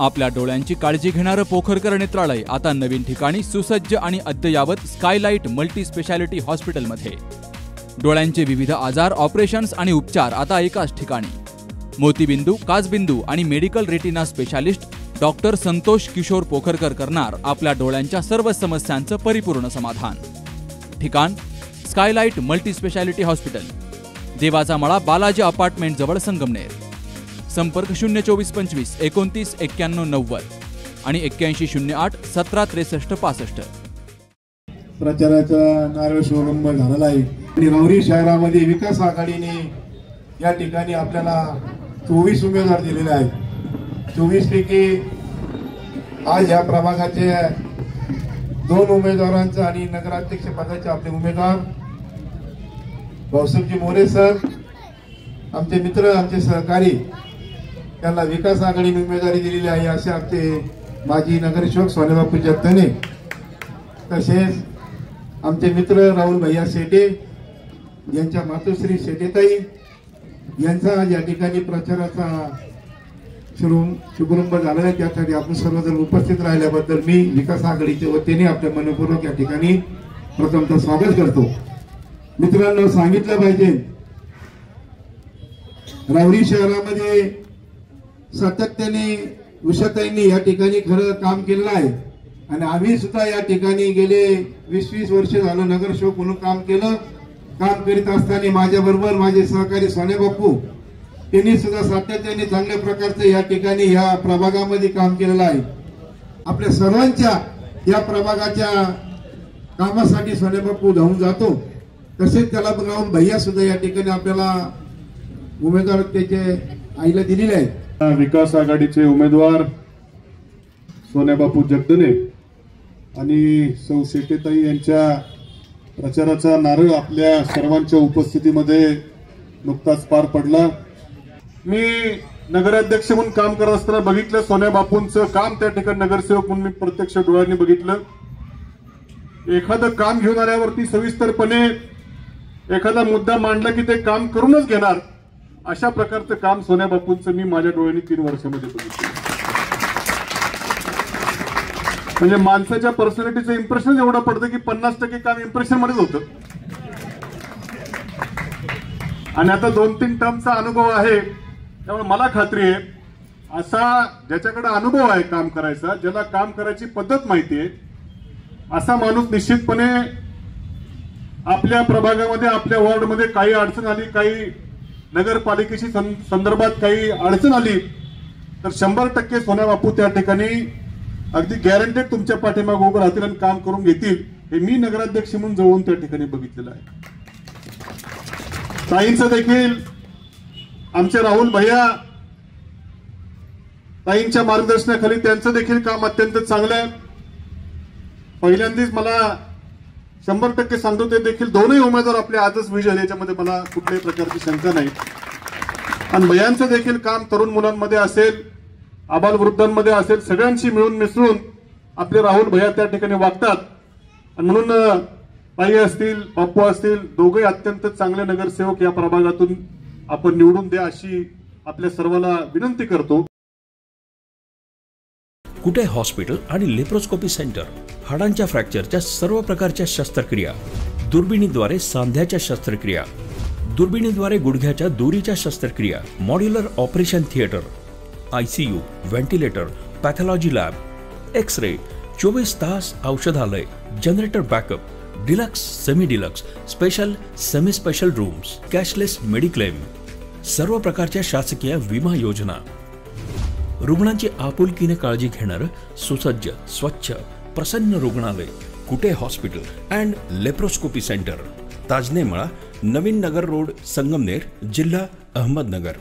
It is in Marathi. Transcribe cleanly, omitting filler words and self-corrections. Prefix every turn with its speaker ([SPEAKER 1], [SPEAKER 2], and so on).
[SPEAKER 1] आपल्या डोळ्यांची काळजी घेणारं पोखरकर नेत्रालय आता नवीन ठिकाणी सुसज्ज आणि अद्ययावत स्कायलाइट मल्टी स्पेशालिटी हॉस्पिटलमध्ये। डोळ्यांचे विविध आजार, ऑपरेशन्स आणि उपचार आता एकाच ठिकाणी। मोतीबिंदू, काचबिंदू आणि medical retina specialist doctor Santosh Kishor Pokharkar करणार आपल्या डोळ्यांच्या सर्व समस्यांचं परिपूर्ण समाधान। ठिकाण स्कायलाइट मल्टी स्पेशालिटी हॉस्पिटल, देवाचा मळा, बालाजी अपार्टमेंट जवळ, संगमनेर। संपर्क 02425 29 91 90 आणि 8108 17 63 65।
[SPEAKER 2] प्रचाराचा नारळ शुभारंभ झालेला आहे आणि राहुरी शहरामध्ये विकास आघाडीने या ठिकाणी आपल्याला 24 उमेदवार दिलेले आहेत। 24 पैकी आज या प्रभागाचे 2 उमेदवारांचा आणि नगराध्यक्ष पदाचे आपले उमेदवार भाऊसाहेबजी मोरे सर, आमचे मित्र, आमचे सहकारी, त्यांना विकास आघाडीने उमेदवारी दिलेली आहे। असे आमचे माजी नगरसेवक सोनेबापू जगदने, तसेच आमचे मित्र राहुल भैया शेटे यांच्या मातोश्री शेटेताई यांचा आज या ठिकाणी प्रचाराचा शुभारंभ झाला आहे। त्यासाठी आपण सर्वजण उपस्थित राहिल्याबद्दल मी विकास आघाडीच्या वतीने आपल्या मनपूर्वक या ठिकाणी प्रथमतः स्वागत करतो। मित्रांनो, सांगितलं पाहिजे, राहुरी शहरामध्ये सातत्याने उषाताईंनी या ठिकाणी खरं काम केलेलं आहे आणि आम्ही सुद्धा या ठिकाणी गेले 20-20 वर्ष झालं नगरसेवक म्हणून काम केलं। काम करीत असताना माझ्याबरोबर माझे सहकारी सोने बापू त्यांनी सुद्धा सातत्याने चांगल्या प्रकारचे या ठिकाणी या प्रभागामध्ये काम केलेलं आहे। आपल्या सर्वांच्या या प्रभागाच्या कामासाठी सोने बापू धावून जातो, तसेच त्याला राहुल भैया सुद्धा या ठिकाणी आपल्याला उमेदवार त्याचे आईला दिलेले आहेत।
[SPEAKER 3] विकास आघाडीचे उमेदवार सोनेबापू जगदने आणि सौ शेटेताई यांच्या प्रचाराचा नारळ आपल्या सर्वांच्या उपस्थितीमध्ये नुकताच पार पडला। मी नगराध्यक्ष म्हणून काम करत असताना बघितलं सोनेबापूंचं काम, त्या ठिकाणी नगरसेवक म्हणून मी प्रत्यक्ष डोळ्यांनी बघितलं। एखादं काम घेऊन आल्यावरती सविस्तरपणे एखादा मुद्दा मांडला की ते काम करूनच घेणार, अशा प्रकारचं काम सोनेबापूंचं मी माझ्या डोळ्यांनी 3 वर्षामध्ये बघितलं। म्हणजे माणसाच्या पर्सनॅलिटीचं इम्प्रेशन एवढं पडतं की 50% काम इम्प्रेशन मध्येच होतं। आणि आता 2-3 टर्मचा अनुभव आहे, त्यामुळे मला खात्री आहे असा ज्याच्याकडे अनुभव आहे काम करायचा, ज्याला काम करायची पद्धत माहिती आहे, असा माणूस निश्चितपणे आपल्या प्रभागामध्ये, आपल्या वॉर्डमध्ये काही अडचण आली, काही नगरपालिकेशी संदर्भात काही अडचण आली तर 100% सोनेबापू त्या ठिकाणी अगदी गॅरंटेड तुमच्या पाठीमागे उभं राहतील आणि काम करून घेतील। हे मी नगराध्यक्ष म्हणून जवळून त्या ठिकाणी बघितलेलं आहे। ताईंचं देखील, आमचे राहुल भैया ताईंच्या मार्गदर्शनाखाली त्यांचं देखील काम अत्यंत चांगलं आहे। पहिल्यांदाच मला 100% सांगतो, ते देखील 2ही उमेदवार आपले आजच विजय, याच्यामध्ये मला कुठल्याही प्रकारची शंका नाही। आणि भैयांचं देखील काम तरुण मुलांमध्ये असेल, आबालवृद्धांमध्ये असेल, सगळ्यांशी मिळून मिसळून आपले राहुल भैया त्या ठिकाणी वागतात। आणि म्हणून ताई असतील, बाप्पू असतील, दोघे अत्यंत चांगले नगरसेवक या प्रभागातून आपण निवडून द्या अशी आपल्या सर्वांना विनंती करतो।
[SPEAKER 4] कुठे हॉस्पिटल आणि लेप्रोस्कोपी सेंटर, हाडांच्या फ्रॅक्चरच्या सर्व प्रकारच्या शस्त्रक्रिया, दुर्बिणीद्वारे सांध्याच्या शस्त्रक्रिया, दुर्बिणीद्वारे गुडघ्याच्या दोरीच्या शस्त्रक्रिया, modular operation theatre, ICU, ventilator, pathology lab, X ray, 24 तास औषधालय, generator backup, deluxe, semi deluxe, special, semi special rooms, cashless mediclaim, सर्व प्रकारच्या शासकीय विमा योजना, रुग्णांची आपुलकीने काळजी घेणारं सुसज्ज, स्वच्छ, प्रसन्न रुग्णालय, Kute hospital and laparoscopy centre, Tajane Mala, Navin Nagar road, Sangamner, जिल्हा अहमदनगर।